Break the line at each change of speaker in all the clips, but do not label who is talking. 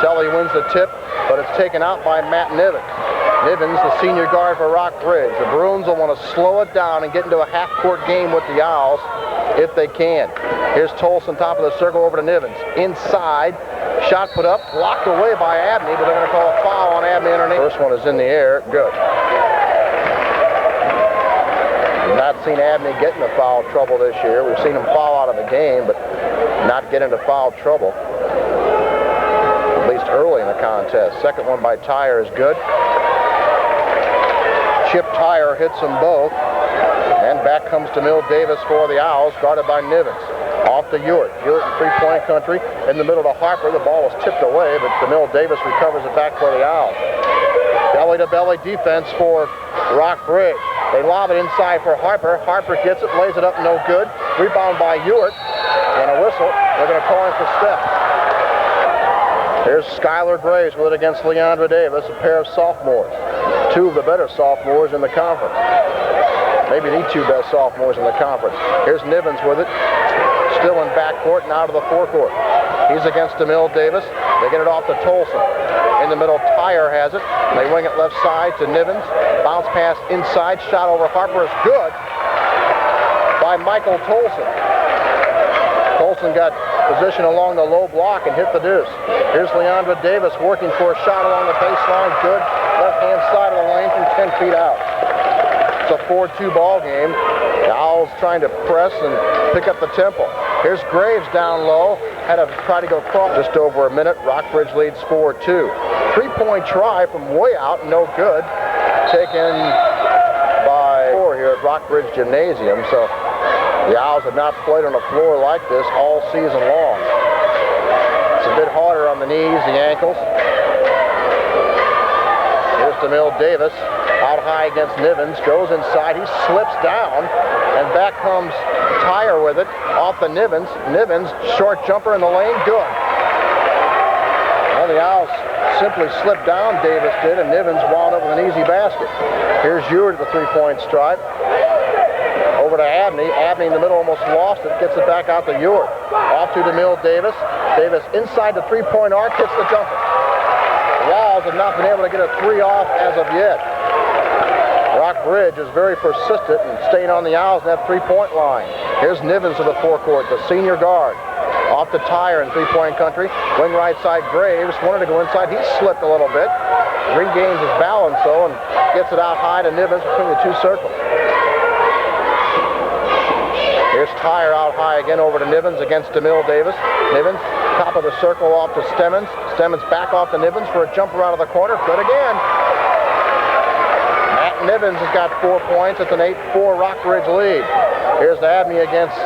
Telly wins the tip, but it's taken out by Matt Nivens. Nivens, the senior guard for Rockbridge. The Bruins will want to slow it down and get into a half-court game with the Owls if they can. Here's Tolson, top of the circle, over to Nivens. Inside, shot put up, blocked away by Abney, but they're going to call a foul on Abney underneath. First one is in the air, good. We've not seen Abney get into foul trouble this year. We've seen him foul out of the game, but not get into foul trouble, at least early in the contest. Second one by Tyre is good. Chip Tyre hits them both. And back comes DeMille Davis for the Owls, guarded by Nivens. Off to Ewart. Ewart in three-point country. In the middle to Harper. The ball was tipped away, but DeMille Davis recovers it back for the Owls. Belly-to-belly defense for Rockbridge. They lob it inside for Harper. Harper gets it, lays it up, no good. Rebound by Ewart. And a whistle. They're going to call him for step. Here's Skylar Graves with it against Leandra Davis, a pair of sophomores. Two of the better sophomores in the conference. Maybe the two best sophomores in the conference. Here's Nivens with it. Still in backcourt and out of the forecourt. He's against DeMille Davis. They get it off to Tolson. In the middle, Tyre has it. They wing it left side to Nivens. Bounce pass inside. Shot over Harper is good by Michael Tolson. Tolson got position along the low block and hit the deuce. Here's Leandra Davis working for a shot along the baseline. Good. Left-hand side of the lane from 10 feet out. It's a 4-2 ball game. The Owls trying to press and pick up the tempo. Here's Graves down low. Had to try to go cross. Just over a minute. Rockbridge leads 4-2. Three-point try from way out. No good. Taken by 4 here at Rockbridge Gymnasium. So the Owls have not played on a floor like this all season long. It's a bit harder on the knees, the ankles. Here's DeMille Davis. Out high against Nivens, goes inside, he slips down, and back comes Tyre with it, off the Nivens. Nivens, short jumper in the lane, good. Well, the Owls simply slipped down, Davis did, and Nivens wound up with an easy basket. Here's Ewart at the three-point stripe. Over to Abney. Abney in the middle almost lost it, gets it back out to Ewart. Off to DeMille Davis. Davis inside the three-point arc, hits the jumper. The Owls have not been able to get a three off as of yet. Rockbridge is very persistent and staying on the Owls in that three-point line. Here's Nivens to the forecourt, the senior guard. Off to Tyre in three-point country. Wing right side, Graves wanted to go inside. He slipped a little bit. Regains his balance, though, and gets it out high to Nivens between the two circles. Here's Tyre out high again over to Nivens against DeMille Davis. Nivens, top of the circle off to Stemmons. Stemmons back off to Nivens for a jumper out of the corner. Good again. Nivens has got 4 points. It's an 8-4 Rockbridge lead. Here's Abney against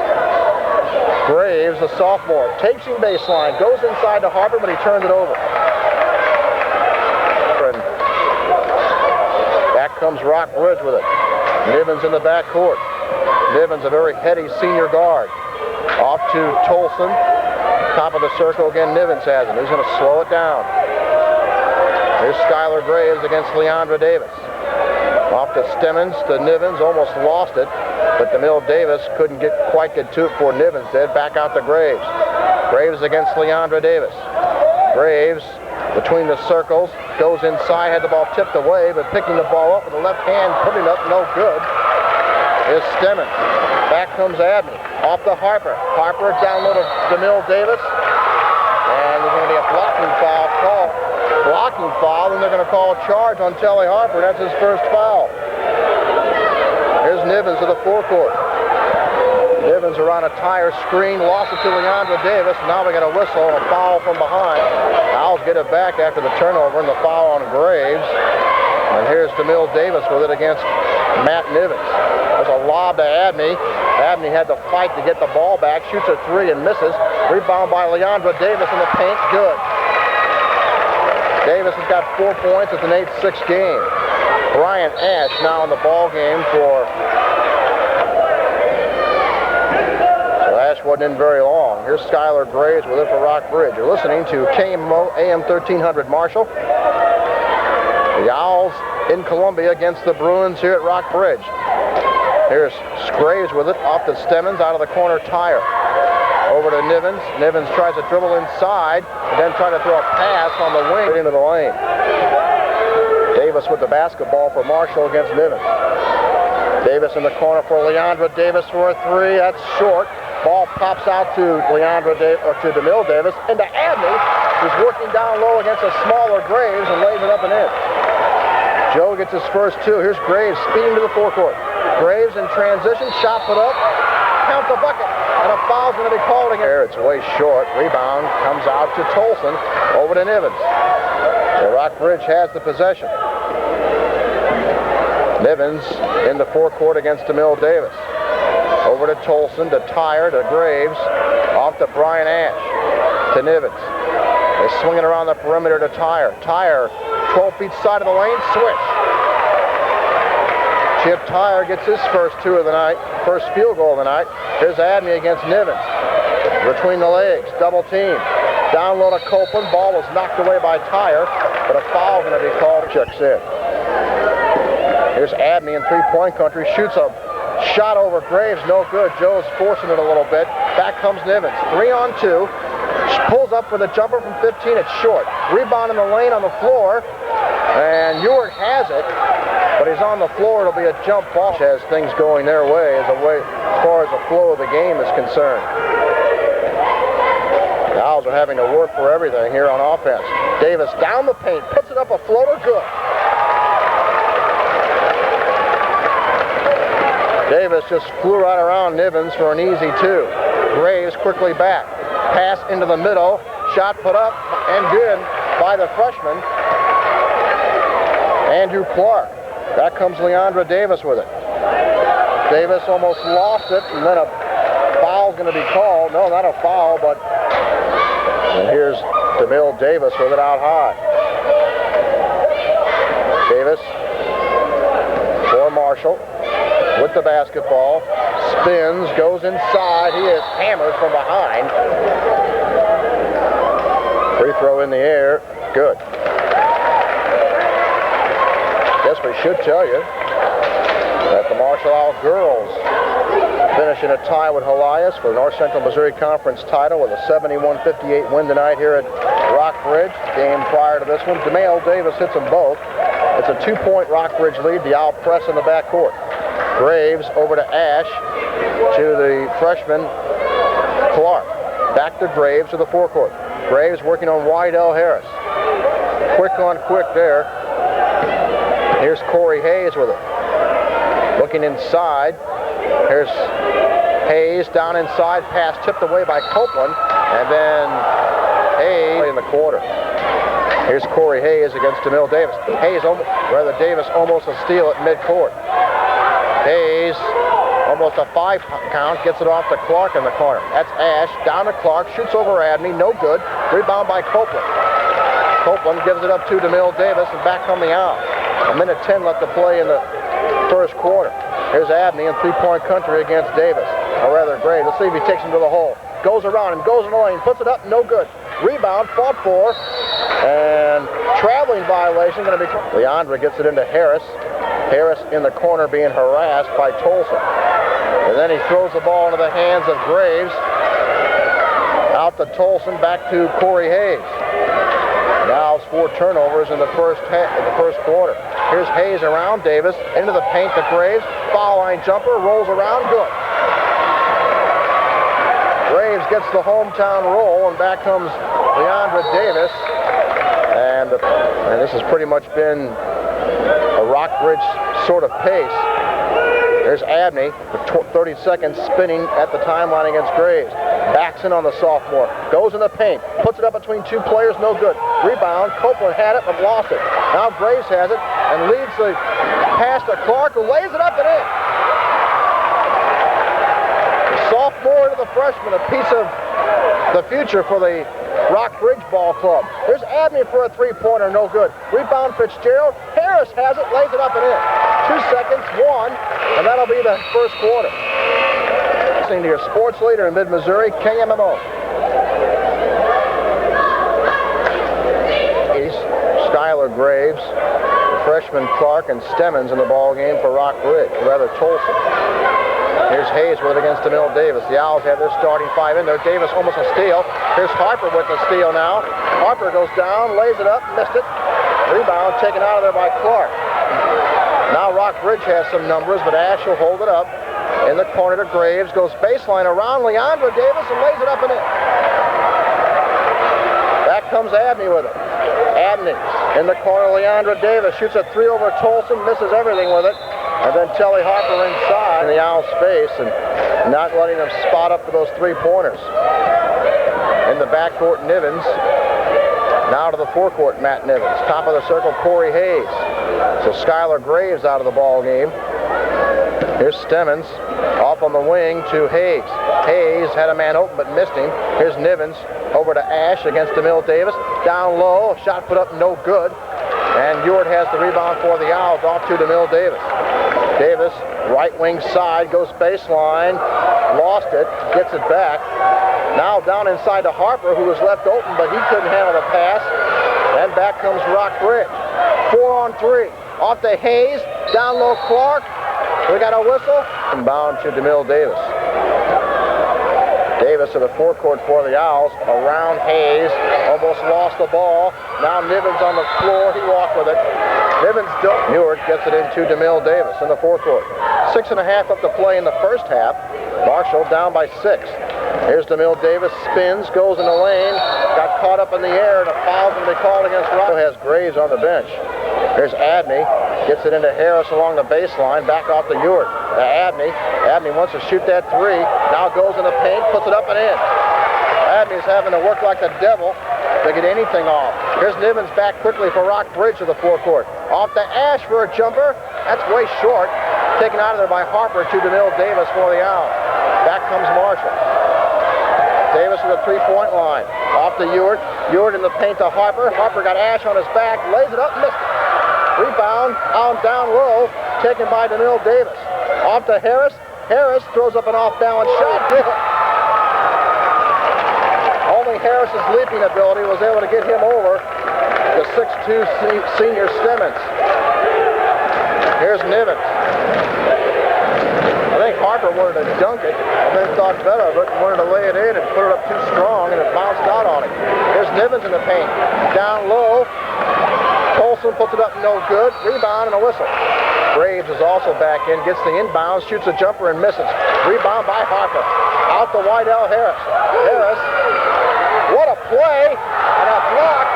Graves, the sophomore. Takes him baseline, goes inside to Harper, but he turned it over. And back comes Rockbridge with it. Nivens in the backcourt. Nivens, a very heady senior guard. Off to Tolson. Top of the circle again, Nivens has it. He's going to slow it down. Here's Skylar Graves against Leandra Davis. Off to Stemmons, to Nivens, almost lost it, but DeMille Davis couldn't quite get to it before Nivens did. Back out to Graves. Graves against Leandra Davis. Graves between the circles, goes inside, had the ball tipped away, but picking the ball up with the left hand, putting it up, no good, is Stemmons. Back comes Abney. Off to Harper. Harper down low to DeMille Davis, and there's going to be a blocking foul call. Blocking foul, and they're going to call a charge on Telly Harper. That's his first foul. Here's Nivens to the forecourt. Nivens around a Tyre screen, lost it to Leandra Davis. Now we got a whistle and a foul from behind. Owls get it back after the turnover and the foul on Graves. And here's DeMille Davis with it against Matt Nivens. There's a lob to Abney. Abney had to fight to get the ball back. Shoots a three and misses. Rebound by Leandra Davis in the paint. Good. Davis has got 4 points. It's an 8-6 game. Brian Ash now in the ball game for... So Ash wasn't in very long. Here's Skylar Graves with it for Rockbridge. You're listening to KMO AM 1300 Marshall. The Owls in Columbia against the Bruins here at Rockbridge. Here's Graves with it off to Stemmons, out of the corner Tyre. Over to Nivens. Nivens tries to dribble inside and then try to throw a pass on the wing into the lane. Davis with the basketball for Marshall against Nivens. Davis in the corner for Leandra Davis for a three. That's short. Ball pops out to DeMille Davis, into Abney, who's working down low against a smaller Graves and lays it up and in. Joe gets his first two. Here's Graves speeding to the forecourt. Graves in transition, shot put up, count the bucket, and a foul's going to be called again. It's way short. Rebound comes out to Tolson, over to Nivens. So Rockbridge has the possession. Nivens in the forecourt against DeMille Davis. Over to Tolson, to Tyre, to Graves, off to Brian Ash, to Nivens. They swing it around the perimeter to Tyre. Tyre, 12 feet side of the lane, swish. Chip Tyre gets his first two of the night, first field goal of the night. Here's Abney against Nivens. Between the legs, double team. Down low to Copeland, ball was knocked away by Tyre, but a foul going to be called. Checks in. Here's Abney in three-point country, shoots a shot over Graves, no good. Joe's forcing it a little bit. Back comes Nivens. 3-on-2. Pulls up for the jumper from 15. It's short. Rebound in the lane on the floor. And Ewart has it, but he's on the floor. It'll be a jump ball. Has things going their way as far as the flow of the game is concerned. The Owls are having to work for everything here on offense. Davis down the paint, puts it up a floater, good. Davis just flew right around Nivens for an easy two. Graves quickly back. Pass into the middle. Shot put up and good by the freshman, Andrew Clark. Back comes Leandra Davis with it. Davis almost lost it, and then a foul's going to be called. No, not a foul, but and here's DeMille Davis with it out high. Davis for Marshall. With the basketball, spins, goes inside. He is hammered from behind. Free throw in the air, good. Guess we should tell you that the Marshall Owl girls finish in a tie with Helias for the North Central Missouri Conference title with a 71-58 win tonight here at Rockbridge. Game prior to this one, DeMille Davis hits them both. It's a 2-point Rockbridge lead. The Owl press in the backcourt. Graves over to Ash, to the freshman Clark. Back to Graves to the forecourt. Graves working on Wydell Harris. Quick on quick there. Here's Corey Hayes with it. Looking inside. Here's Hayes down inside. Pass tipped away by Copeland. And then Hayes in the quarter. Here's Corey Hayes against DeMille Davis. Davis almost a steal at midcourt. Hayes, almost a 5 count, gets it off to Clark in the corner. That's Ash, down to Clark, shoots over Abney, no good. Rebound by Copeland. Copeland gives it up to DeMille Davis, and back come the Owls. 1:10 left to play in the first quarter. Here's Abney in three-point country against Davis, or rather Graves. Let's see if he takes him to the hole. Goes around him, goes in the lane, puts it up, no good. Rebound, fought for, and traveling violation going to be... Leandra gets it into Harris. Harris in the corner being harassed by Tolson. And then he throws the ball into the hands of Graves. Out to Tolson, back to Corey Hayes. Now it's 4 turnovers in the first quarter. Here's Hayes around Davis, into the paint to Graves. Foul line jumper, rolls around, good. Graves gets the hometown roll, and back comes Leandra Davis. And this has pretty much been a Rockbridge sort of pace. There's Abney with 30 seconds spinning at the timeline against Graves. Backs in on the sophomore. Goes in the paint. Puts it up between 2 players. No good. Rebound. Copeland had it but lost it. Now Graves has it and leads the pass to Clark, who lays it up and in. The sophomore to the freshman. A piece of the future for the Rockbridge Ball Club. There's Abney for a 3-pointer, no good. Rebound Fitzgerald. Harris has it, lays it up and in. 2 seconds, 1, and that'll be the first quarter. Listening to your sports leader in mid-Missouri, KMMO. Skylar Graves Freshman Clark and Stemmons in the ball game for Rockbridge, rather Tolson. Here's Hayes with it against DeMille Davis. The Owls have their starting five in there. Davis almost a steal. Here's Harper with the steal now. Harper goes down, lays it up, missed it. Rebound taken out of there by Clark. Now Rockbridge has some numbers, but Ash will hold it up. In the corner to Graves, goes baseline around Leandra Davis and lays it up and in. Back comes Abney with it. Abney in the corner, Leandra Davis shoots a three over Tolson, misses everything with it. And then Telly Harper inside in the Owls' face and not letting them spot up for those three-pointers. In the backcourt, Nivens. Now to the forecourt, Matt Nivens. Top of the circle, Corey Hayes. So Skylar Graves out of the ball game. Here's Stemmons off on the wing to Hayes. Hayes had a man open but missed him. Here's Nivens over to Ash against DeMille Davis. Down low, shot put up no good. And Ewart has the rebound for the Owls off to DeMille Davis. Davis, right wing side, goes baseline, lost it, gets it back. Now down inside to Harper, who was left open, but he couldn't handle the pass. And back comes Rockbridge. 4-on-3. Off to Hayes, down low Clark. We got a whistle. Inbound to DeMille Davis. Davis to the forecourt for the Owls. Around Hayes. Almost lost the ball. Now Nivens on the floor. He walked with it. Nivens still. Ewart gets it into DeMille Davis in the forecourt. 6.5 up to play in the first half. Marshall down by 6. Here's DeMille Davis. Spins. Goes in the lane. Got caught up in the air. And a foul's going to be called against Rock. Has Graves on the bench. Here's Abney. Gets it into Harris along the baseline. Back off to Ewart. Abney. Abney wants to shoot that three. Now goes in the paint. Puts it up and in. Abney's having to work like the devil to get anything off. Here's Nivens back quickly for Rockbridge to the forecourt. Off to Ash for a jumper. That's way short. Taken out of there by Harper to DeMille Davis for the Owls. Back comes Marshall. Davis to the three-point line. Off to Ewart. Ewart in the paint to Harper. Harper got Ash on his back. Lays it up. Missed it. Rebound out down low. Taken by DeMille Davis. Off to Harris. Harris throws up an off-balance shot. Only Harris's leaping ability was able to get him over the 6'2" senior Stemmons. Here's Nivens. I think Harper wanted to dunk it, and then thought better of it and wanted to lay it in and put it up too strong, and it bounced out on him. Here's Nivens in the paint. Down low. Tolson puts it up no good. Rebound and a whistle. Graves is also back in, gets the inbound, shoots a jumper and misses. Rebound by Harper. Out to Wydell Harris. Harris, what a play, and a block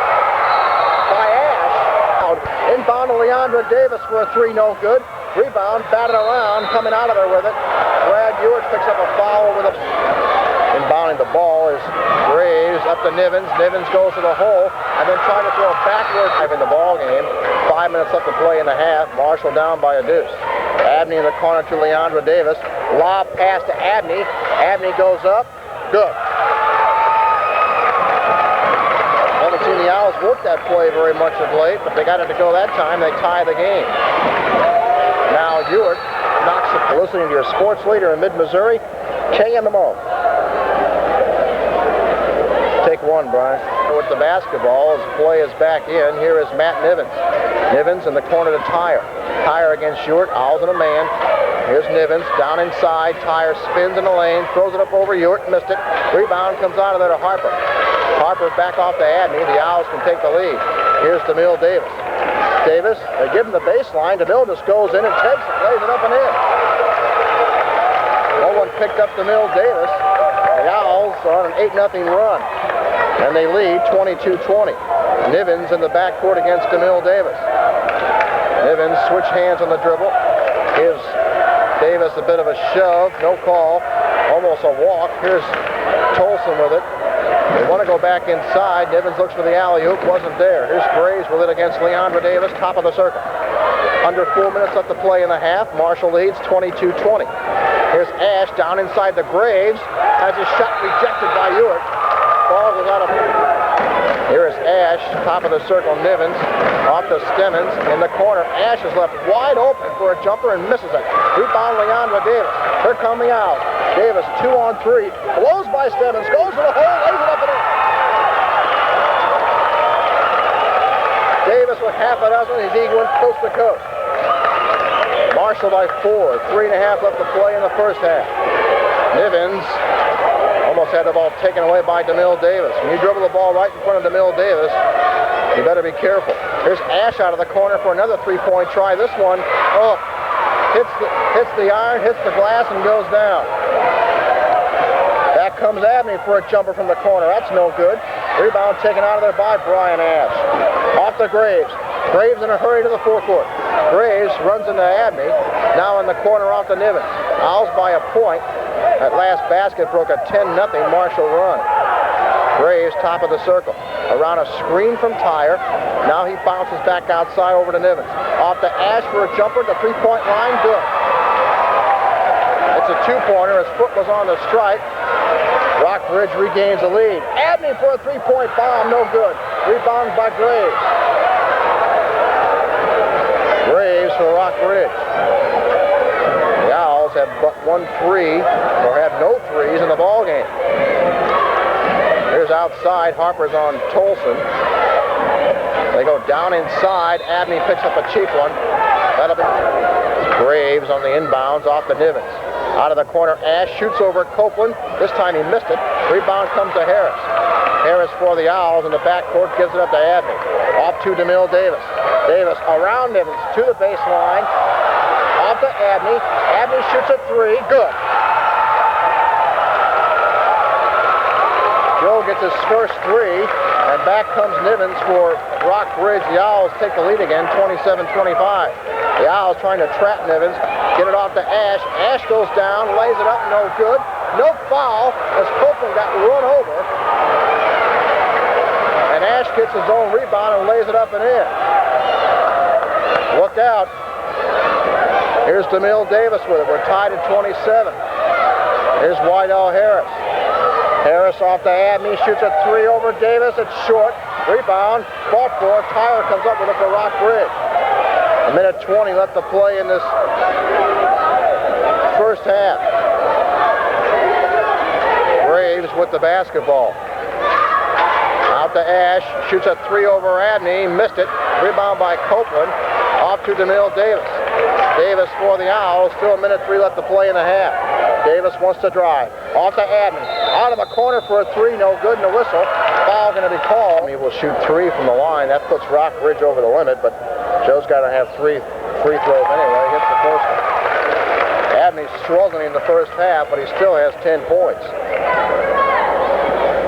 by Ash. Inbound to Leandra Davis for a three, no good. Rebound, batted around, coming out of there with it. Brad Ewart picks up a foul with a... Inbounding the ball is Graves up to Nivens. Nivens goes to the hole and then trying to throw it backward in the ball game. 5 minutes left to play in the half. Marshall down by a deuce. Abney in the corner to Leandra Davis. Lob pass to Abney. Abney goes up. Good. Haven't seen the Owls work that play very much of late, but they got it to go that time. They tie the game. Now Ewart knocks it. Listening to your sports leader in mid-Missouri, KMMO. Take one, Brian. With the basketball, as play is back in, here is Matt Nivens. Nivens in the corner to Tyre. Tyre against Ewart, Owls and a man. Here's Nivens, down inside. Tyre spins in the lane, throws it up over Ewart, missed it. Rebound comes out of there to Harper. Harper back off to Abney. The Owls can take the lead. Here's DeMille Davis. Davis, they give him the baseline. DeMille just goes in and takes it, lays it up and in. No one picked up DeMille Davis. The Owls are on an 8-0 run. And they lead 22-20. Nivens in the backcourt against DeMille Davis. Nivens switch hands on the dribble. Gives Davis a bit of a shove. No call. Almost a walk. Here's Tolson with it. They want to go back inside. Nivens looks for the alley-oop. Wasn't there. Here's Graves with it against Leandra Davis. Top of the circle. Under 4 minutes left to play in the half. Marshall leads 22-20. Here's Ash down inside the Graves. Has his shot rejected by Ewart. Ball goes out of... Here is Ash, top of the circle, Nivens, off to Stemmons in the corner. Ash is left wide open for a jumper and misses it. Rebound Leandra Davis. Here come the Owls. Davis 2-on-3, blows by Stemmons, goes to the hole, lays it up and in. Davis with half a dozen. He's equaling coast to coast. Marshall by 4. 3.5 left to play in the first half. Nivens almost had the ball taken away by DeMille Davis. When you dribble the ball right in front of DeMille Davis, you better be careful. Here's Ash out of the corner for another three-point try. This one, hits the iron, hits the glass, and goes down. Back comes Abney for a jumper from the corner. That's no good. Rebound taken out of there by Brian Ash. Off to Graves. Graves in a hurry to the forecourt. Graves runs into Abney. Now in the corner off to Nivens. Owls by a point. That last basket broke a 10-0 Marshall run. Graves top of the circle. Around a screen from Tyre. Now he bounces back outside over to Nivens. Off to Ash for a jumper. The three-point line, good. It's a two-pointer. His foot was on the stripe. Rockbridge regains the lead. Abney for a three-point bomb, no good. Rebound by Graves. Graves for Rockbridge. The Owls have but 1 3, or have no threes in the ball game. Here's outside. Harper's on Tolson. They go down inside. Abney picks up a cheap one. That'll be Graves on the inbounds off the Nivens. Out of the corner, Ash shoots over Copeland. This time he missed it. Rebound comes to Harris. Harris for the Owls in the backcourt, gives it up to Abney. Off to DeMille Davis. Davis around Nivens to the baseline. Off to Abney. Abney shoots a three. Good. Joe gets his first three, and back comes Nivens for Rockbridge. The Owls take the lead again, 27-25. The Owls trying to trap Nivens. Get it off to Ash. Ash goes down, lays it up, no good. No foul as Copeland got run over. And Ash gets his own rebound and lays it up and in. Look out. Here's DeMille Davis with it. We're tied at 27. Here's Wydell Harris. Harris off to Abney, shoots a three over Davis. It's short. Rebound, fought for. Tyler comes up with it for Rockbridge. 1:20 left to play in this first half. Graves with the basketball. Out to Ash, shoots a three over Abney, missed it. Rebound by Copeland. Off to DeMille Davis. Davis for the Owls, still 1:03 left to play in the half. Davis wants to drive. Off to Abney. Out of the corner for a three, no good, and a whistle. Foul going to be called. He will shoot three from the line. That puts Rockbridge over the limit, but Joe's got to have 3 free throws anyway. He hits the first one. Abney's struggling in the first half, but he still has 10 points.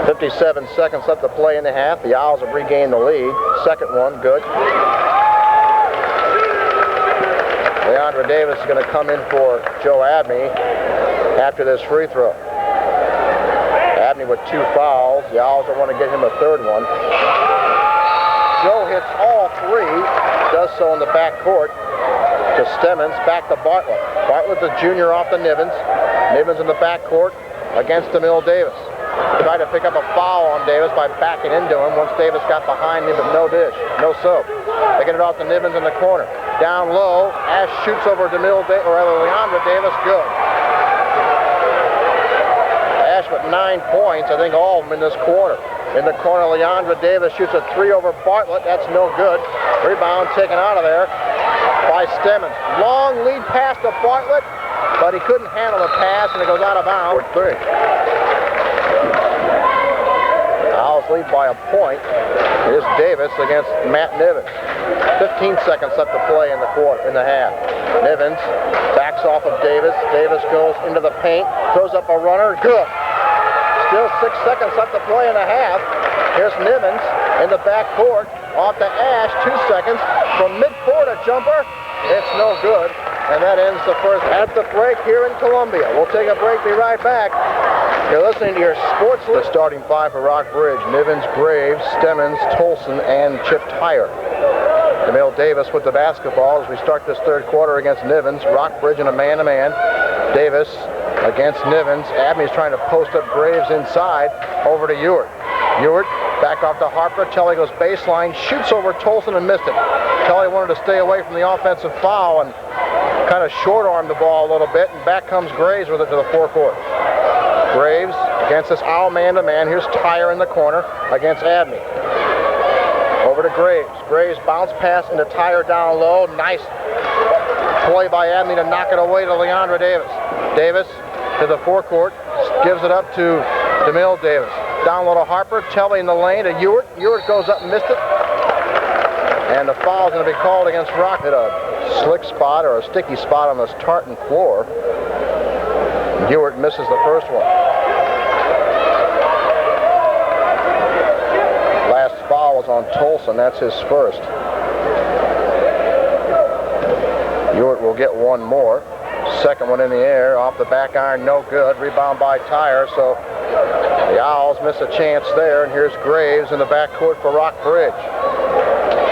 57 seconds left to play in the half. The Owls have regained the lead. Second one, good. Leandra Davis is going to come in for Joe Abney after this free throw. Abney with 2 fouls. The Owls don't want to get him a third one. Joe hits all 3, does so in the backcourt to Stemmons, back to Bartlett. Bartlett, the junior, off to Nivens. Nivens in the backcourt against DeMille Davis. Tried to pick up a foul on Davis by backing into him once Davis got behind him, but no dish, no soap. They get it off to Nivens in the corner. Down low, Ash shoots over DeMille Davis, or rather Leandra Davis, good. Ash with 9 points, I think all of them in this quarter. In the corner, Leandra Davis shoots a three over Bartlett. That's no good. Rebound taken out of there by Stemmons. Long lead pass to Bartlett, but he couldn't handle the pass, and it goes out of bounds. Owls lead by a point. Here's Davis against Matt Nivens. 15 seconds left to play in the quarter, in the half. Nivens backs off of Davis. Davis goes into the paint, throws up a runner. Good. Still 6 seconds left to play in the half. Here's Nivens in the backcourt. Off to Ash, 2 seconds. From midcourt, a jumper. It's no good. And that ends the first at the break here in Columbia. We'll take a break, be right back. You're listening to your sports list. The starting 5 for Rockbridge: Nivens, Graves, Stemmons, Tolson, and Chip Tyre. DeMille Davis with the basketball as we start this third quarter against Nivens. Rockbridge in a man-to-man. Davis against Nivens. Abney's trying to post up Graves inside. Over to Ewart. Ewart back off to Harper. Kelly goes baseline, shoots over Tolson and missed it. Kelly wanted to stay away from the offensive foul and kind of short-armed the ball a little bit, and back comes Graves with it to the forecourt. Graves against this Owl man-to-man. Here's Tyre in the corner against Abney. Over Over to Graves. Graves bounce pass into Tyre down low. Nice play by Abney to knock it away to Leandra Davis. Davis to the forecourt. Gives it up to DeMille Davis. Down low to Harper. Telly in the lane to Ewart. Ewart goes up and missed it. And the foul is going to be called against Rock. Hit a slick spot or a sticky spot on this tartan floor. Ewart misses the first one. Last foul was on Tolson. That's his first. Ewart will get one more. Second one in the air. Off the back iron, no good. Rebound by Tyre. So the Owls miss a chance there. And here's Graves in the backcourt for Rockbridge.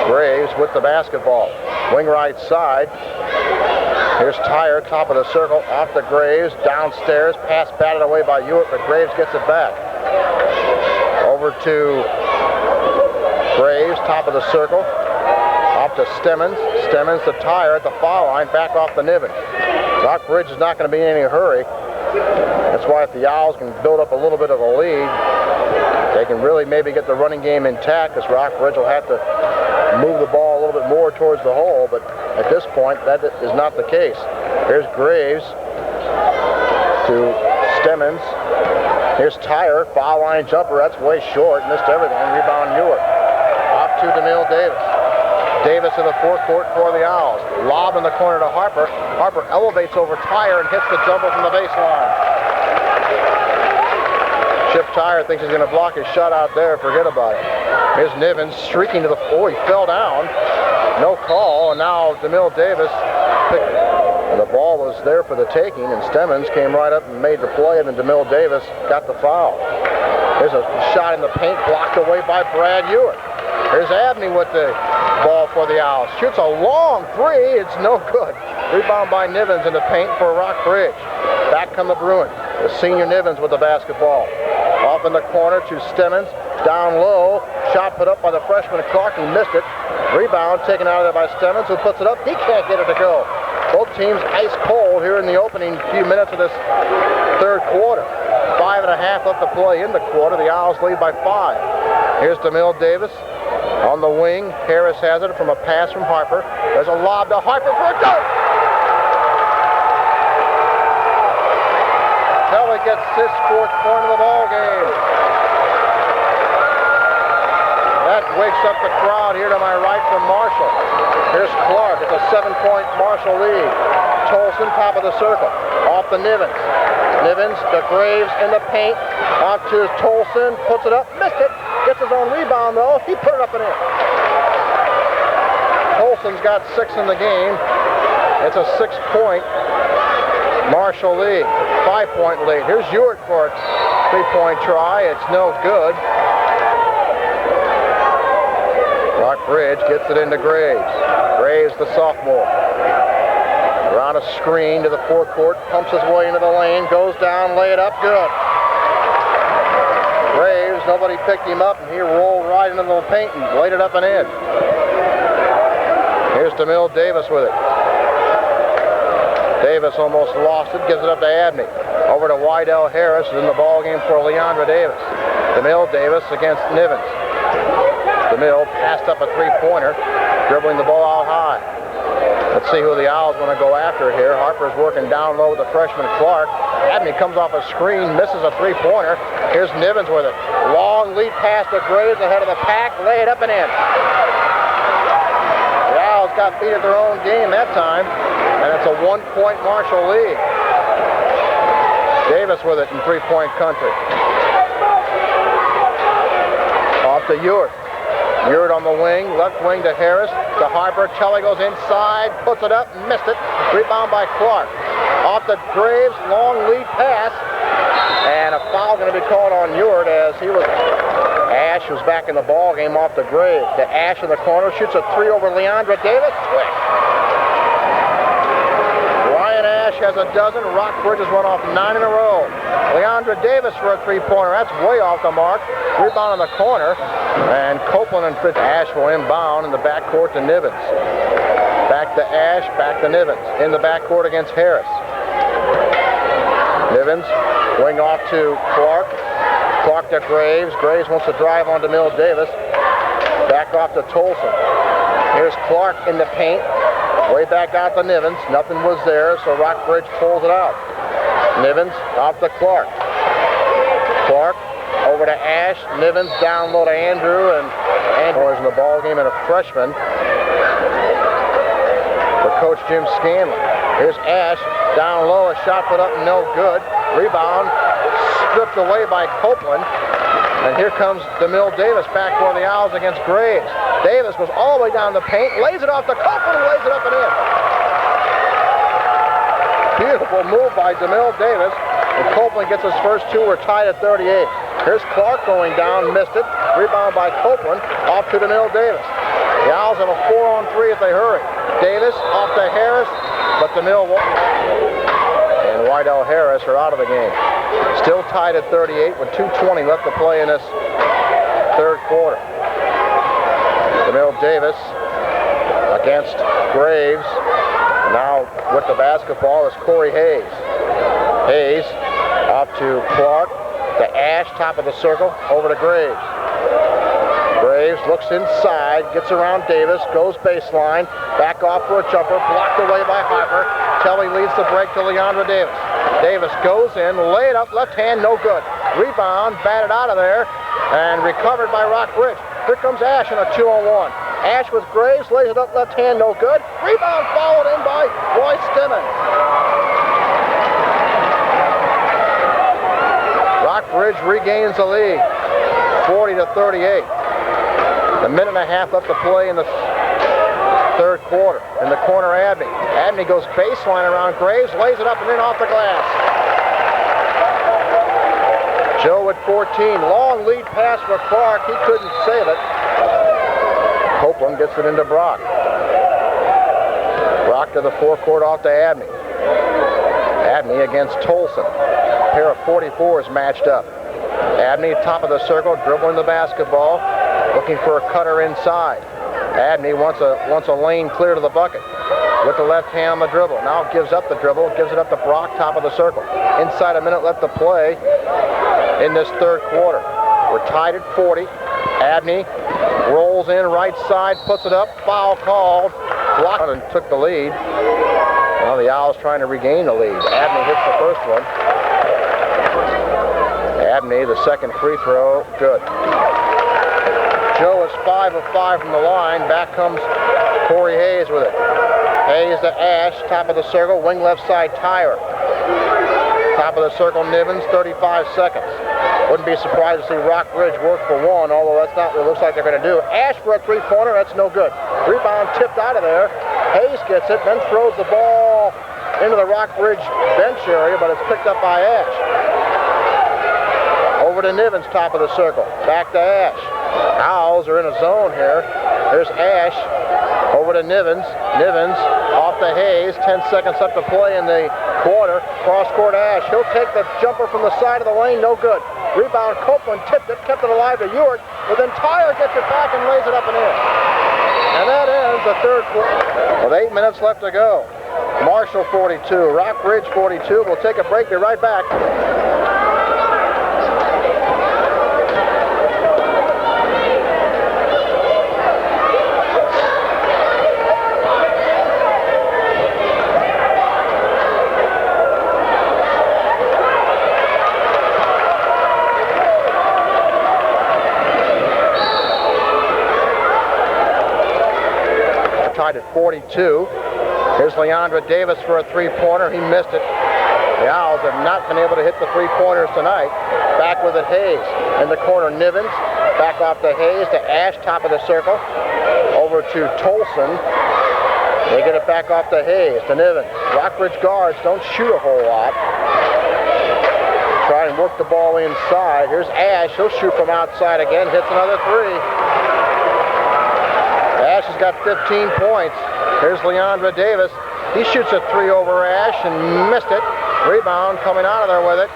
Graves with the basketball. Wing right side. Here's Tyre, top of the circle, off to Graves, downstairs, pass batted away by Ewart, but Graves gets it back. Over to Graves, top of the circle, off to Stemmons. Stemmons to Tyre at the foul line, back off the Niven. Rockbridge is not going to be in any hurry. That's why if the Owls can build up a little bit of a lead, they can really maybe get the running game intact, because Rockbridge will have to move the ball a little bit more towards the hole, but at this point that is not the case. Here's Graves to Stemmons. Here's Tyre, foul line jumper, that's way short, missed everything. Rebound Ewart. Off to DeMille Davis. Davis in the forecourt for the Owls. Lob in the corner to Harper. Harper elevates over Tyre and hits the jumper from the baseline. Chip Tyre thinks he's going to block his shot out there. Forget about it. Here's Nivens streaking to the floor. He fell down. No call. And now DeMille Davis picked. And the ball was there for the taking. And Stemmons came right up and made the play. And then DeMille Davis got the foul. There's a shot in the paint blocked away by Brad Ewart. Here's Abney with the ball for the Owls. Shoots a long three. It's no good. Rebound by Nivens in the paint for Rockbridge. Back come the Bruins. The senior Nivens with the basketball. Off in the corner to Stemmons. Down low. Shot put up by the freshman Clark. He missed it. Rebound taken out of there by Stemmons, who puts it up. He can't get it to go. Both teams ice cold here in the opening few minutes of this third quarter. 5.5 left to play in the quarter. The Owls lead by 5. Here's DeMille Davis on the wing. Harris has it from a pass from Harper. There's a lob to Harper for a dunk. Kelly gets his fourth point of the ball game. That wakes up the crowd here to my right from Marshall. Here's Clark. It's a 7-point Marshall lead. Tolson, top of the circle. Off to Nivens. Nivens to Graves in the paint. Off to Tolson. Puts it up. Missed it. Gets his own rebound, though. He put it up and in. Tolson's got 6 in the game. It's a 6-point Marshall lead. 5-point lead. Here's Ewart for a 3-point try. It's no good. Rockbridge gets it into Graves. Graves, the sophomore. Around a screen to the forecourt, pumps his way into the lane, goes down, lay it up, good. Graves, nobody picked him up, and he rolled right into the paint and laid it up and in. Here's DeMille Davis with it. Davis almost lost it, gives it up to Abney. Over to Wydell Harris, is in the ball game for Leandra Davis. DeMille Davis against Nivens. DeMille passed up a 3-pointer, dribbling the ball out high. Let's see who the Owls want to go after here. Harper's working down low with the freshman Clark. Abney comes off a screen, misses a 3-pointer. Here's Nivens with it. Long lead pass to Graves ahead of the pack, lay it up and in. The Owls got beat at their own game that time, and it's a 1-point Marshall lead. Davis with it in 3-point country. Off to Ewart. Ewart on the wing, left wing to Harris, to Harper. Kelly goes inside, puts it up, missed it. Rebound by Clark. Off to Graves, long lead pass. And a foul going to be called on Ewart as he was... Ash was back in the ball game off to Graves. To Ash in the corner, shoots a 3 over Leandra Davis. Quick. Ryan Ash has a dozen. Rockbridge has run off 9 in a row. Leandra Davis for a 3-pointer. That's way off the mark. Rebound in the corner. And Copeland and Fitz. Ash will inbound in the backcourt to Nivens. Back to Ash, back to Nivens. In the backcourt against Harris. Nivens, wing off to Clark. Clark to Graves. Graves wants to drive on DeMille Davis. Back off to Tolson. Here's Clark in the paint. Way back out to Nivens. Nothing was there, so Rockbridge pulls it out. Nivens off to Clark. Clark over to Ash. Nivens down low to Andrew, and Andrew is in the ball game and a freshman for Coach Jim Scanlon. Here's Ash down low, a shot put up, no good. Rebound stripped away by Copeland. And here comes DeMille Davis back for the Owls against Graves. Davis was all the way down the paint, lays it off to Copeland, lays it up and in. Beautiful move by DeMille Davis. And Copeland gets his first two. We're tied at 38. Here's Clark going down, missed it. Rebound by Copeland, off to DeMille Davis. The Owls have a 4-on-3 if they hurry. Davis off to Harris, but DeMille won't. And Wydell Harris are out of the game. Still tied at 38 with 2:20 left to play in this third quarter. DeMille Davis against Graves. Now with the basketball is Corey Hayes. Hayes off to Clark, to Ash, top of the circle, over to Graves. Graves looks inside, gets around Davis, goes baseline, back off for a jumper, blocked away by Harper. Kelly leads the break to Leandra Davis. Davis goes in, lay it up, left hand, no good. Rebound, batted out of there, and recovered by Rockbridge. Here comes Ash in a 2-on-1. Ash with Graves, lays it up, left hand, no good. Rebound followed in by Roy Stimmons. Rockbridge regains the lead, 40-38. A minute and a half left to play in the third quarter. In the corner, Abney. Abney goes baseline around Graves, lays it up and in off the glass. Joe at 14. Long lead pass for Clark. He couldn't save it. Copeland gets it into Brock. Brock to the forecourt off to Abney. Abney against Tolson. A pair of 44s matched up. Abney, top of the circle, dribbling the basketball, looking for a cutter inside. Abney wants a lane clear to the bucket with the left hand on the dribble. Now gives up the dribble, gives it up to Brock, top of the circle. Inside a minute left to play in this third quarter. We're tied at 40. Abney rolls in right side, puts it up, foul called, blocked and took the lead. Now the Owls trying to regain the lead. Abney hits the first one. Abney, the second free throw, good. Joe is 5 of 5 from the line. Back comes Corey Hayes with it. Hayes to Ash, top of the circle, wing left side, Tyler. Top of the circle, Nivens, 35 seconds. Wouldn't be surprised to see Rockbridge work for one, although that's not what it looks like they're going to do. Ash for a three-pointer, that's no good. Rebound tipped out of there. Hayes gets it, then throws the ball into the Rockbridge bench area, but it's picked up by Ash. Over to Nivens, top of the circle. Back to Ash. Owls are in a zone here. There's Ash. Over to Nivens. Nivens off to Hayes. 10 seconds left to play in the quarter. Cross court Ash. He'll take the jumper from the side of the lane. No good. Rebound Copeland tipped it. Kept it alive to Ewart. But then Tyler gets it back and lays it up and in. And that ends the third quarter. With 8 minutes left to go. Marshall 42. Rockbridge 42. We'll take a break. Be right back. At 42. Here's Leandra Davis for a three-pointer. He missed it. The Owls have not been able to hit the three-pointers tonight. Back with it, Hayes. In the corner, Nivens. Back off to Hayes, to Ash, top of the circle. Over to Tolson. They get it back off to Hayes, to Nivens. Rockbridge guards don't shoot a whole lot. Try and work the ball inside. Here's Ash. He'll shoot from outside again. Hits another three. Ash has got 15 points. Here's Leandra Davis. He shoots a three over Ash and missed it. Rebound coming out of there with it.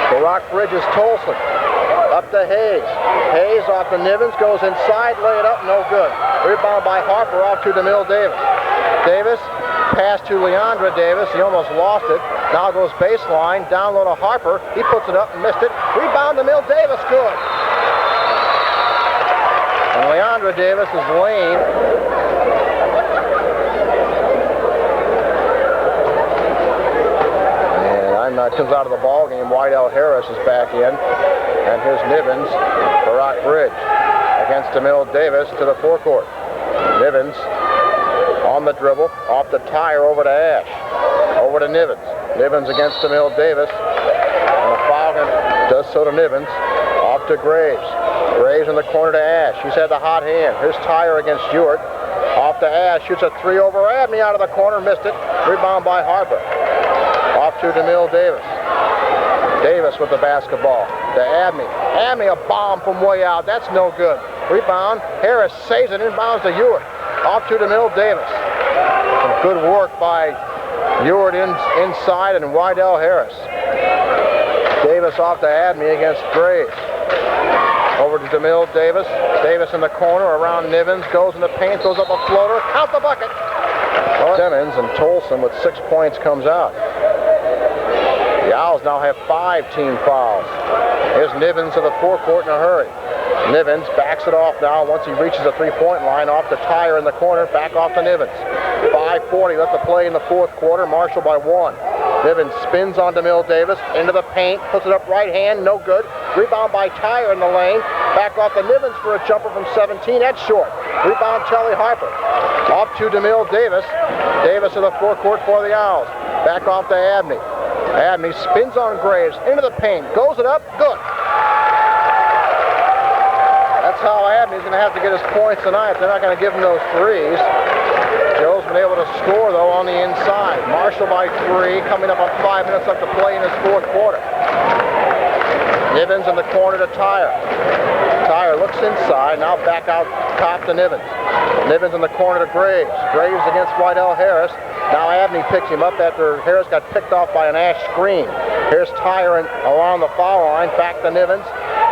The Rockbridge is Tolson. Up to Hayes. Hayes off to Nivens, goes inside, lay it up, no good. Rebound by Harper off to DeMille Davis. Davis, pass to Leandra Davis. He almost lost it. Now goes baseline, down low to Harper. He puts it up and missed it. Rebound DeMille Davis, good. And Leandra Davis is lame. Comes out of the ball game. Wydell Harris is back in, and here's Nivens for Rockbridge against DeMille Davis to the forecourt. Nivens on the dribble, off the tire over to Ash, over to Nivens. Nivens against DeMille Davis, and the foul does so to Nivens. Off to Graves. Graves in the corner to Ash. She's had the hot hand. Here's Tyre against Stewart. Off to Ash. Shoots a three over Abney out of the corner. Missed it. Rebound by Harper. Off to DeMille Davis. Davis with the basketball to Abney. Abney a bomb from way out. That's no good. Rebound. Harris saves it. Inbounds to Ewart. Off to DeMille Davis. Some good work by Ewart inside and Wydell Harris. Davis off to Abney against Graves. Over to DeMille Davis. Davis in the corner around Nivens. Goes in the paint. Goes up a floater. Out the bucket. Simmons and Tolson with 6 points comes out. The Owls now have 5 team fouls. Here's Nivens to the forecourt in a hurry. Nivens backs it off now once he reaches the three-point line. Off to Tyre in the corner, back off to Nivens. 5:40 left to play in the fourth quarter. Marshall by 1. Nivens spins on DeMille Davis into the paint, puts it up right hand, no good. Rebound by Tyre in the lane. Back off to Nivens for a jumper from 17. That's short. Rebound Kelly Harper. Off to DeMille Davis. Davis in the forecourt for the Owls. Back off to Abney. Abney spins on Graves, into the paint, goes it up, good. That's how Abney's going to have to get his points tonight. They're not going to give him those threes. Joe's been able to score, though, on the inside. Marshall by 3, coming up on 5 minutes left to play in his fourth quarter. Nivens in the corner to Tyre. Tyre looks inside, now back out top to Nivens. Nivens in the corner to Graves. Graves against Wydell Harris. Now Abney picks him up after Harris got picked off by an Ash screen. Here's Tyre along the foul line, back to Nivens.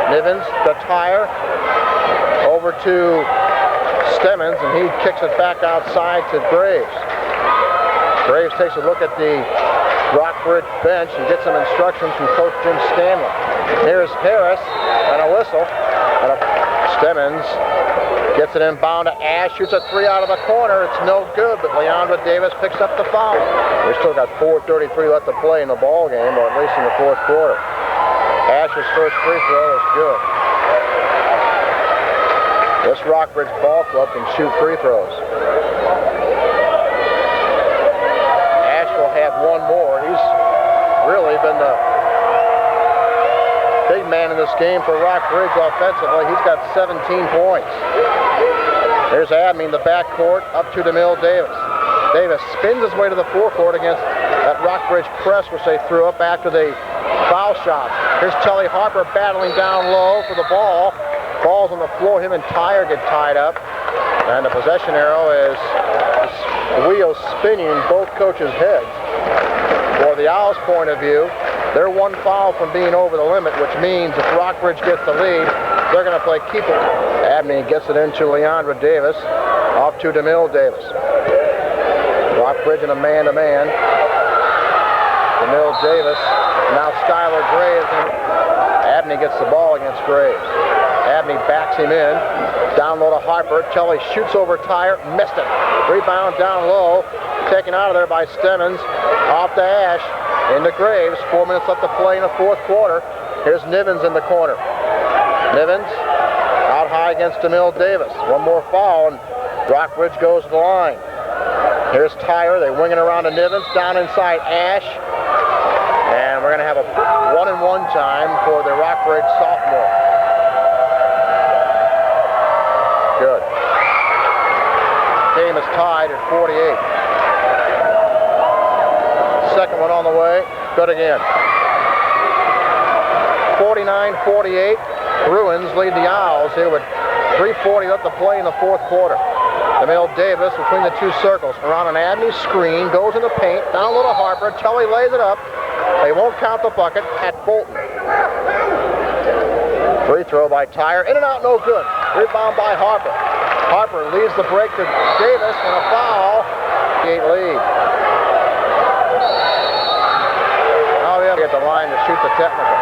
Nivens to Tyre, over to Stemmons, and he kicks it back outside to Graves. Graves takes a look at the Rockbridge bench and gets some instructions from Coach Jim Scanlon. Here's Harris, and a whistle, and Stemmons gets it inbound to Ash, shoots a three out of the corner. It's no good, but Leandra Davis picks up the foul. We still got 4:33 left to play in the ball game, or at least in the fourth quarter. Ash's first free throw is good. This Rockbridge ball club can shoot free throws. Ash will have one more. He's really been the big man in this game for Rockbridge offensively. He's got 17 points. There's Abney in the backcourt, up to DeMille Davis. Davis spins his way to the forecourt against that Rockbridge press, which they threw up after the foul shot. Here's Kelly Harper battling down low for the ball. Ball's on the floor. Him and Tyre get tied up. And the possession arrow is the wheel spinning in both coaches' heads. For the Owls' point of view, they're one foul from being over the limit, which means if Rockbridge gets the lead, they're going to play keep it. Abney gets it into Leandra Davis, off to DeMille Davis. Rockbridge in a man-to-man. DeMille Davis, now Skylar Graves, and Abney gets the ball against Graves. Abney backs him in, down low to Harper. Kelly shoots over Tyre, missed it. Rebound down low, taken out of there by Stemmons, off to Ash. Into Graves, 4 minutes left to play in the fourth quarter. Here's Nivens in the corner. Nivens out high against DeMille Davis. One more foul, and Rockbridge goes to the line. Here's Tyre. They wing it around to Nivens, down inside Ash. And we're going to have a 1-and-1 time for the Rockbridge sophomore. Good. Game is tied at 48. Second one on the way. Good again. 49-48. Bruins lead the Owls here with 3:40 left to play in the fourth quarter. DeMille Davis between the two circles. Around an Abney screen. Goes in the paint. Down low to Harper. Tully lays it up. They won't count the bucket at Bolton. Free throw by Tyre. In and out, no good. Rebound by Harper. Harper leaves the break to Davis and a foul. 8 lead. Now we have to get the line to shoot the technical.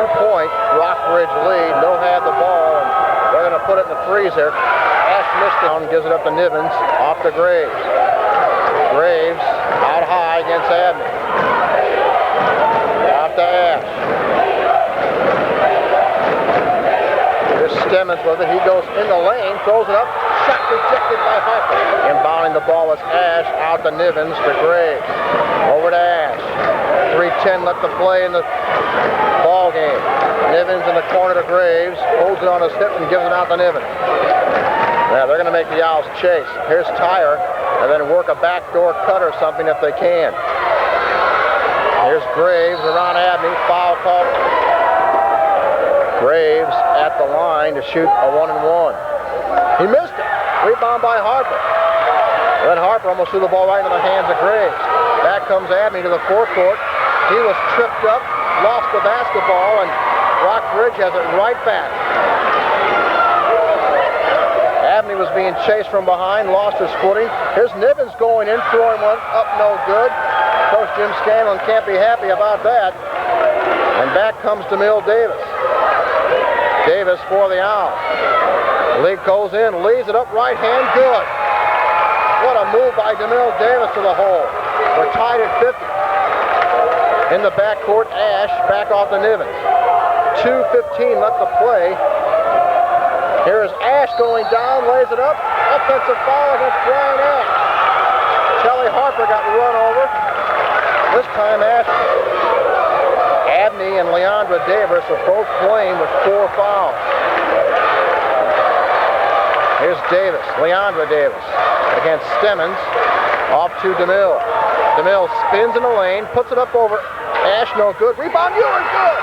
2-point Rockbridge lead. No had the ball, and they're going to put it in the freezer. Ash missed it and gives it up to Nivens. Off to Graves. Graves out high against Abney. Out to Ash. Here's Stemmons with it. He goes in the lane, throws it up. Shot rejected by Harper. Inbounding the ball is Ash. Out to Nivens to Graves. Over to Ash. 3:10 left to play in the ball game. Nivens in the corner to Graves. Holds it on his hip and gives it out to Nivens. Now they're going to make the Owls chase. Here's Tyre, and then work a backdoor cut or something if they can. Here's Graves around Abney. Foul call. Graves at the line to shoot a 1-and-1. He missed it. Rebound by Harper. And then Harper almost threw the ball right into the hands of Graves. Back comes Abney to the forecourt. He was tripped up, lost the basketball, and Rockbridge has it right back. Abney was being chased from behind, lost his footing. Here's Nivens going in, throwing one up, no good. Coach Jim Scanlon can't be happy about that. And back comes DeMille Davis. Davis for the Owls. Lee goes in, leaves it up, right hand, good. What a move by DeMille Davis to the hole. We're tied at 50. In the backcourt, Ash back off to Nivens. 2:15 left to play. Here's Ash going down, lays it up. Offensive foul against Brian Ash. Kelly Harper got run over. This time Ash. Abney and Leandra Davis are both playing with 4 fouls. Here's Davis, Leandra Davis against Stemmons. Off to DeMille. DeMille spins in the lane, puts it up over Ash, no good. Rebound, Ewing, good.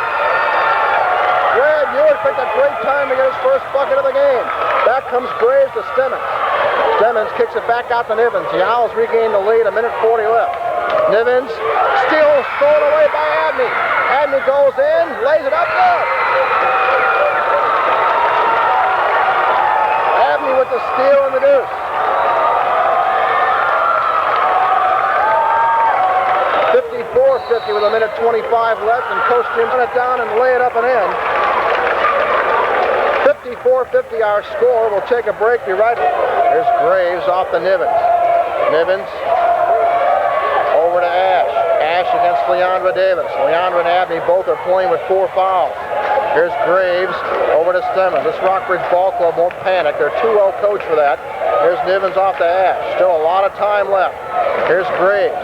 Brad Ewing picked a great time to get his first bucket of the game. Back comes Graves to Stemmons. Stemmons kicks it back out to Nivens. The Owls regain the lead, 1:40 left. Nivens, steal, stolen away by Abney. Abney goes in, lays it up, good. Abney with the steal and the deuce. 54-50 with 1:25 left, and Coach Jim run it down and lay it up and in. 54-50 our score. We'll take a break. Be right back. Here's Graves off the Nivens. Nivens over to Ash. Ash against Leandra Davis. Leandra and Abney both are playing with 4 fouls. Here's Graves over to Stemmons. This Rockbridge Ball Club won't panic. They're too well coached for that. Here's Nivens off to Ash. Still a lot of time left. Here's Graves.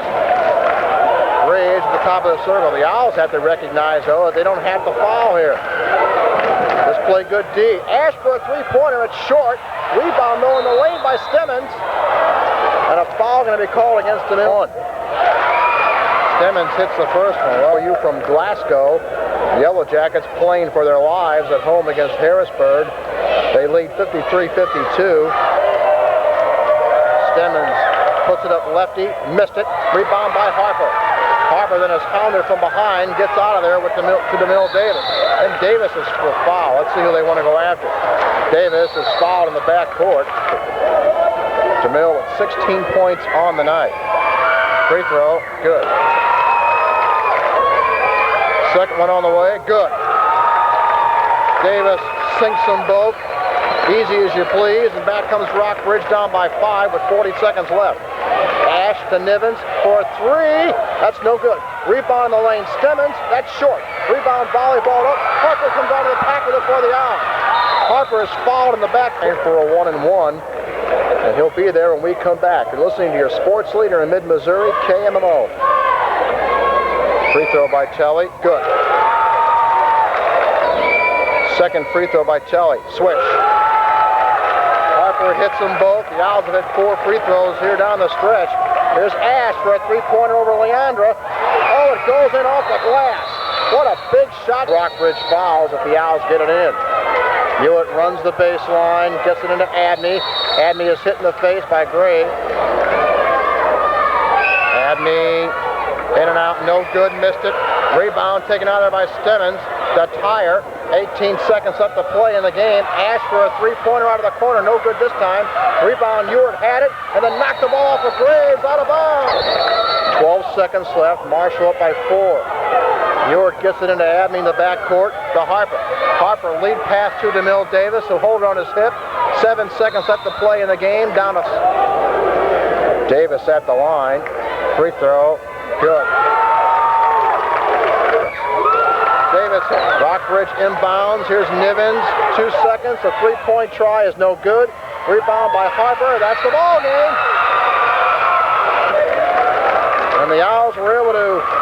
Graves at the top of the circle. The Owls have to recognize, though, that they don't have to foul here. Let's play good D. Ash for a 3-pointer. It's short. Rebound, though, in the lane by Stemmons. And a foul going to be called against him. Stemmons hits the first one. Well, you from Glasgow. Yellow Jackets playing for their lives at home against Harrisburg. They lead 53-52. Stemmons puts it up lefty, missed it. Rebound by Harper. Harper then is hounded from behind, gets out of there with DeMille Davis. And Davis is for foul. Let's see who they want to go after. Davis is fouled in the backcourt. DeMille with 16 points on the night. Free throw, good. Second one on the way, good. Davis sinks them both. Easy as you please, and back comes Rockbridge down by 5 with 40 seconds left. Ash to Nivens for a 3. That's no good. Rebound in the lane. Stemmons, that's short. Rebound volleyball up. Harper comes out of the pack with it for the Owls. Harper is fouled in the back for a 1-and-1, and he'll be there when we come back. You're listening to your sports leader in mid-Missouri, KMMO. Free throw by Telly, good. Second free throw by Telly, swish. Harper hits them both. The Owls have hit 4 free throws here down the stretch. Here's Ash for a 3-pointer over Leandra. Oh, it goes in off the glass. What a big shot. Rockbridge fouls if the Owls get it in. Hewitt runs the baseline, gets it into Abney. Abney is hit in the face by Gray. Abney in and out, no good, missed it. Rebound taken out there by Stemmons. The Tyre. 18 seconds left to play in the game. Ash for a 3-pointer out of the corner, no good this time. Rebound, Ewart had it, and then knocked the ball off of Graves, out of bounds. 12 seconds left, Marshall up by 4. Ewart gets it into Abney in the backcourt to Harper. Harper lead pass to DeMille Davis, who hold it on his hip. 7 seconds left to play in the game. Down to Davis at the line. Free throw, good. Davis, Rockbridge inbounds. Here's Nivens. 2 seconds. The three-point try is no good. Rebound by Harper. That's the ball game. And the Owls were able to